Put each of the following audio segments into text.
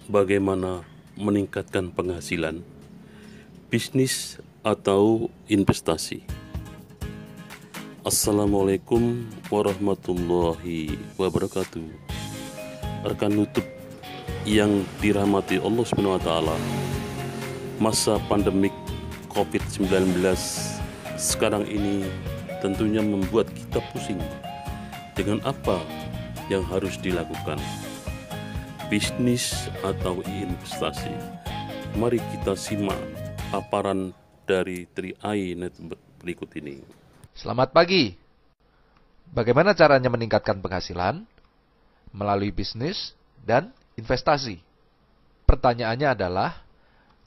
bagaimana meningkatkan penghasilan, bisnis atau investasi. Assalamualaikum warahmatullahi wabarakatuh. Rekan YouTube yang dirahmati Allah SWT, masa pandemik COVID-19 sekarang ini tentunya membuat kita pusing dengan apa yang harus dilakukan, bisnis atau investasi. Mari kita simak paparan dari 3i Network berikut ini. Selamat pagi. Bagaimana caranya meningkatkan penghasilan? Melalui bisnis dan investasi. Pertanyaannya adalah,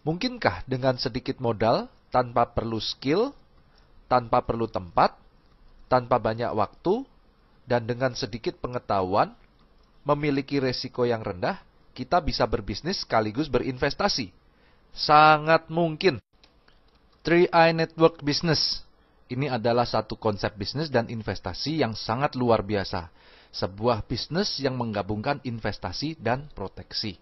mungkinkah dengan sedikit modal, tanpa perlu skill, tanpa perlu tempat, tanpa banyak waktu, dan dengan sedikit pengetahuan, memiliki resiko yang rendah, kita bisa berbisnis sekaligus berinvestasi? Sangat mungkin. 3i Network Business. Ini adalah satu konsep bisnis dan investasi yang sangat luar biasa. Sebuah bisnis yang menggabungkan investasi dan proteksi.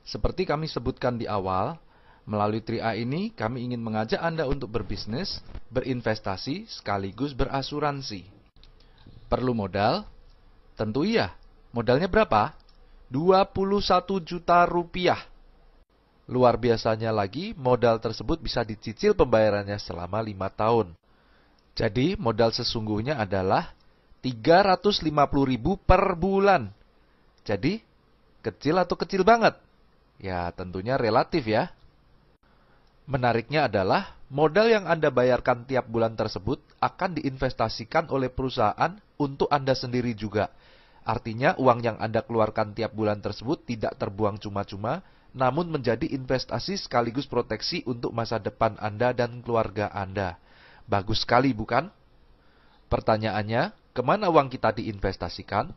Seperti kami sebutkan di awal, melalui 3i ini kami ingin mengajak Anda untuk berbisnis, berinvestasi, sekaligus berasuransi. Perlu modal? Tentu iya. Modalnya berapa? 21 juta rupiah. Luar biasanya lagi, modal tersebut bisa dicicil pembayarannya selama 5 tahun. Jadi, modal sesungguhnya adalah 350.000 per bulan. Jadi, kecil atau kecil banget? Ya, tentunya relatif ya. Menariknya adalah, modal yang Anda bayarkan tiap bulan tersebut akan diinvestasikan oleh perusahaan untuk Anda sendiri juga. Artinya, uang yang Anda keluarkan tiap bulan tersebut tidak terbuang cuma-cuma, namun menjadi investasi sekaligus proteksi untuk masa depan Anda dan keluarga Anda. Bagus sekali, bukan? Pertanyaannya, kemana uang kita diinvestasikan?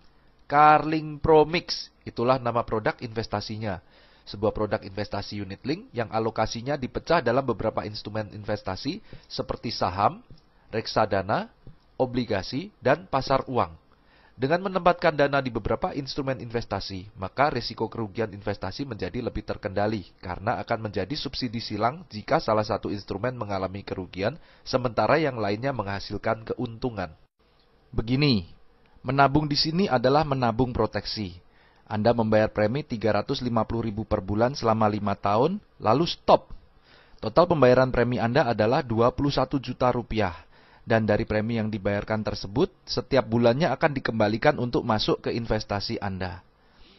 Carling Promix, itulah nama produk investasinya. Sebuah produk investasi unit link yang alokasinya dipecah dalam beberapa instrumen investasi seperti saham, reksadana, obligasi, dan pasar uang. Dengan menempatkan dana di beberapa instrumen investasi, maka risiko kerugian investasi menjadi lebih terkendali karena akan menjadi subsidi silang jika salah satu instrumen mengalami kerugian, sementara yang lainnya menghasilkan keuntungan. Begini, menabung di sini adalah menabung proteksi. Anda membayar premi 350.000 per bulan selama 5 tahun, lalu stop. Total pembayaran premi Anda adalah 21 juta rupiah. Dan dari premi yang dibayarkan tersebut, setiap bulannya akan dikembalikan untuk masuk ke investasi Anda.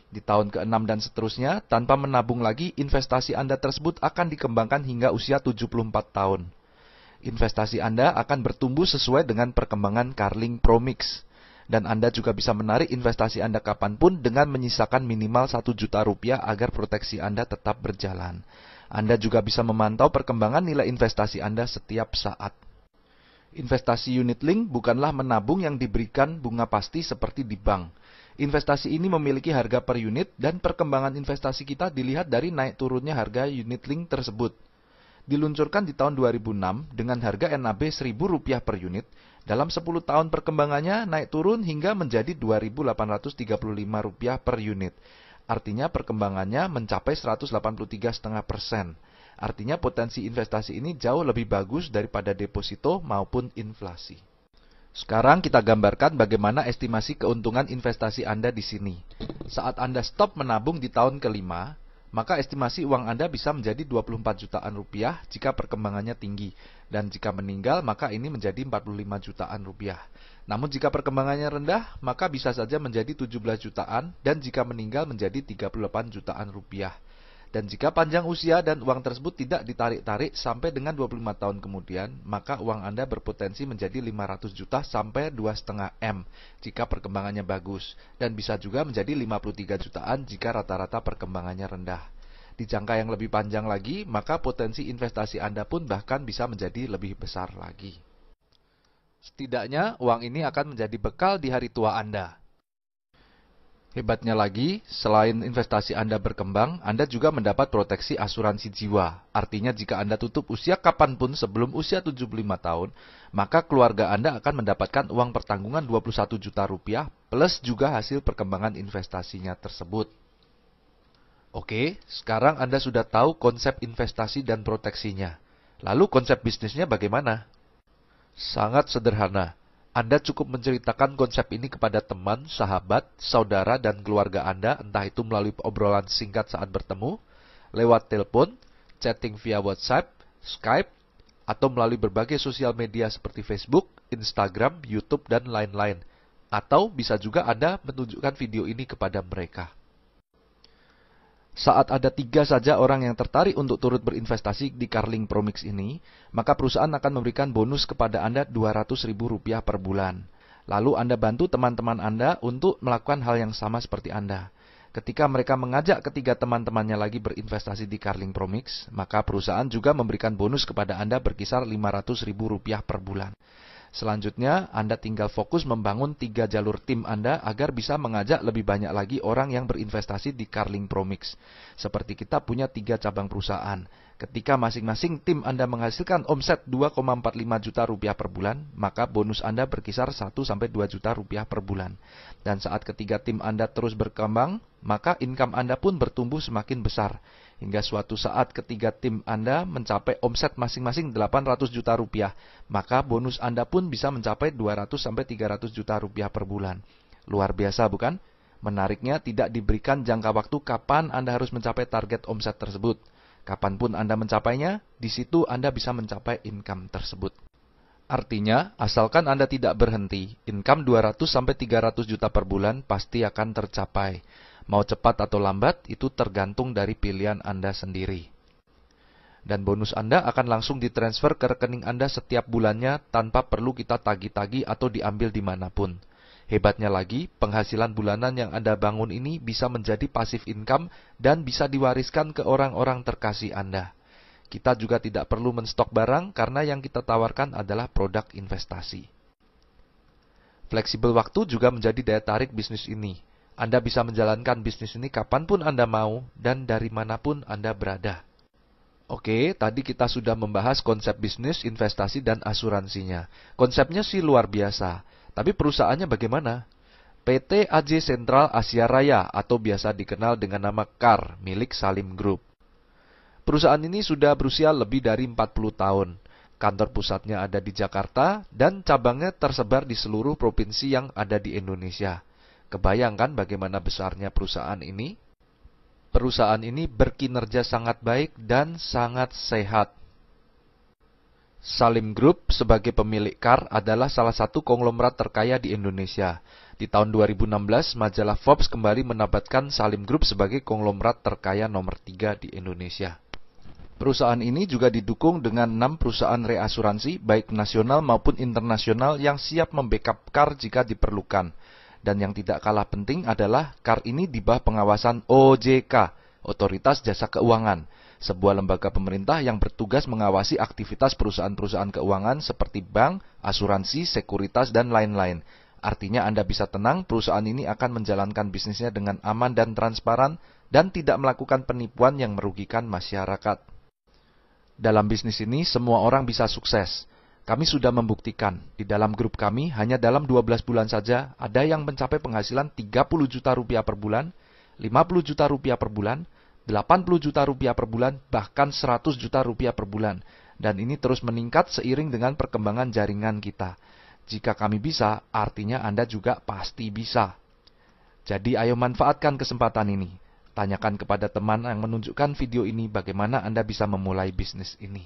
Di tahun ke-6 dan seterusnya, tanpa menabung lagi, investasi Anda tersebut akan dikembangkan hingga usia 74 tahun. Investasi Anda akan bertumbuh sesuai dengan perkembangan Carling Promix. Dan Anda juga bisa menarik investasi Anda kapanpun dengan menyisakan minimal 1 juta rupiah agar proteksi Anda tetap berjalan. Anda juga bisa memantau perkembangan nilai investasi Anda setiap saat. Investasi unit link bukanlah menabung yang diberikan bunga pasti seperti di bank. Investasi ini memiliki harga per unit dan perkembangan investasi kita dilihat dari naik turunnya harga unit link tersebut. Diluncurkan di tahun 2006 dengan harga NAB Rp1.000 per unit, dalam 10 tahun perkembangannya naik turun hingga menjadi Rp2.835 per unit. Artinya perkembangannya mencapai 183,5%. Artinya potensi investasi ini jauh lebih bagus daripada deposito maupun inflasi. Sekarang kita gambarkan bagaimana estimasi keuntungan investasi Anda di sini. Saat Anda stop menabung di tahun kelima, maka estimasi uang Anda bisa menjadi 24 jutaan rupiah jika perkembangannya tinggi. Dan jika meninggal, maka ini menjadi 45 jutaan rupiah. Namun jika perkembangannya rendah, maka bisa saja menjadi 17 jutaan, dan jika meninggal menjadi 38 jutaan rupiah. Dan jika panjang usia dan uang tersebut tidak ditarik-tarik sampai dengan 25 tahun kemudian, maka uang Anda berpotensi menjadi 500 juta sampai 2,5 M jika perkembangannya bagus. Dan bisa juga menjadi 53 jutaan jika rata-rata perkembangannya rendah. Di jangka yang lebih panjang lagi, maka potensi investasi Anda pun bahkan bisa menjadi lebih besar lagi. Setidaknya, uang ini akan menjadi bekal di hari tua Anda. Hebatnya lagi, selain investasi Anda berkembang, Anda juga mendapat proteksi asuransi jiwa. Artinya jika Anda tutup usia kapanpun sebelum usia 75 tahun, maka keluarga Anda akan mendapatkan uang pertanggungan 21 juta rupiah plus juga hasil perkembangan investasinya tersebut. Oke, sekarang Anda sudah tahu konsep investasi dan proteksinya. Lalu konsep bisnisnya bagaimana? Sangat sederhana. Anda cukup menceritakan konsep ini kepada teman, sahabat, saudara, dan keluarga Anda, entah itu melalui obrolan singkat saat bertemu, lewat telepon, chatting via WhatsApp, Skype, atau melalui berbagai sosial media seperti Facebook, Instagram, YouTube, dan lain-lain. Atau bisa juga Anda menunjukkan video ini kepada mereka. Saat ada 3 saja orang yang tertarik untuk turut berinvestasi di Carling Promix ini, maka perusahaan akan memberikan bonus kepada Anda Rp200.000 per bulan. Lalu Anda bantu teman-teman Anda untuk melakukan hal yang sama seperti Anda. Ketika mereka mengajak ketiga teman-temannya lagi berinvestasi di Carling Promix, maka perusahaan juga memberikan bonus kepada Anda berkisar Rp500.000 per bulan. Selanjutnya, Anda tinggal fokus membangun 3 jalur tim Anda agar bisa mengajak lebih banyak lagi orang yang berinvestasi di Carling Promix. Seperti kita punya 3 cabang perusahaan. Ketika masing-masing tim Anda menghasilkan omset Rp2,45 juta per bulan, maka bonus Anda berkisar 1-2 juta rupiah per bulan. Dan saat ketiga tim Anda terus berkembang, maka income Anda pun bertumbuh semakin besar. Hingga suatu saat ketiga tim Anda mencapai omset masing-masing 800 juta rupiah, maka bonus Anda pun bisa mencapai 200-300 juta rupiah per bulan. Luar biasa bukan? Menariknya tidak diberikan jangka waktu kapan Anda harus mencapai target omset tersebut. Kapanpun Anda mencapainya, di situ Anda bisa mencapai income tersebut. Artinya, asalkan Anda tidak berhenti, income 200-300 juta per bulan pasti akan tercapai. Mau cepat atau lambat, itu tergantung dari pilihan Anda sendiri. Dan bonus Anda akan langsung ditransfer ke rekening Anda setiap bulannya tanpa perlu kita tagih-tagih atau diambil dimanapun. Hebatnya lagi, penghasilan bulanan yang Anda bangun ini bisa menjadi passive income dan bisa diwariskan ke orang-orang terkasih Anda. Kita juga tidak perlu menstok barang karena yang kita tawarkan adalah produk investasi. Fleksibel waktu juga menjadi daya tarik bisnis ini. Anda bisa menjalankan bisnis ini kapanpun Anda mau dan dari manapun Anda berada. Oke, tadi kita sudah membahas konsep bisnis, investasi, dan asuransinya. Konsepnya sih luar biasa. Tapi perusahaannya bagaimana? PT AJ Sentral Asia Raya atau biasa dikenal dengan nama CAR milik Salim Group. Perusahaan ini sudah berusia lebih dari 40 tahun. Kantor pusatnya ada di Jakarta dan cabangnya tersebar di seluruh provinsi yang ada di Indonesia. Kebayangkan bagaimana besarnya perusahaan ini? Perusahaan ini berkinerja sangat baik dan sangat sehat. Salim Group sebagai pemilik CAR adalah salah satu konglomerat terkaya di Indonesia. Di tahun 2016, majalah Forbes kembali menempatkan Salim Group sebagai konglomerat terkaya nomor 3 di Indonesia. Perusahaan ini juga didukung dengan 6 perusahaan reasuransi, baik nasional maupun internasional yang siap membackup CAR jika diperlukan. Dan yang tidak kalah penting adalah CAR ini di bawah pengawasan OJK, Otoritas Jasa Keuangan, sebuah lembaga pemerintah yang bertugas mengawasi aktivitas perusahaan-perusahaan keuangan seperti bank, asuransi, sekuritas, dan lain-lain. Artinya Anda bisa tenang, perusahaan ini akan menjalankan bisnisnya dengan aman dan transparan dan tidak melakukan penipuan yang merugikan masyarakat. Dalam bisnis ini, semua orang bisa sukses. Kami sudah membuktikan, di dalam grup kami hanya dalam 12 bulan saja ada yang mencapai penghasilan 30 juta rupiah per bulan, 50 juta rupiah per bulan, 80 juta rupiah per bulan, bahkan 100 juta rupiah per bulan. Dan ini terus meningkat seiring dengan perkembangan jaringan kita. Jika kami bisa, artinya Anda juga pasti bisa. Jadi ayo manfaatkan kesempatan ini. Tanyakan kepada teman yang menunjukkan video ini bagaimana Anda bisa memulai bisnis ini.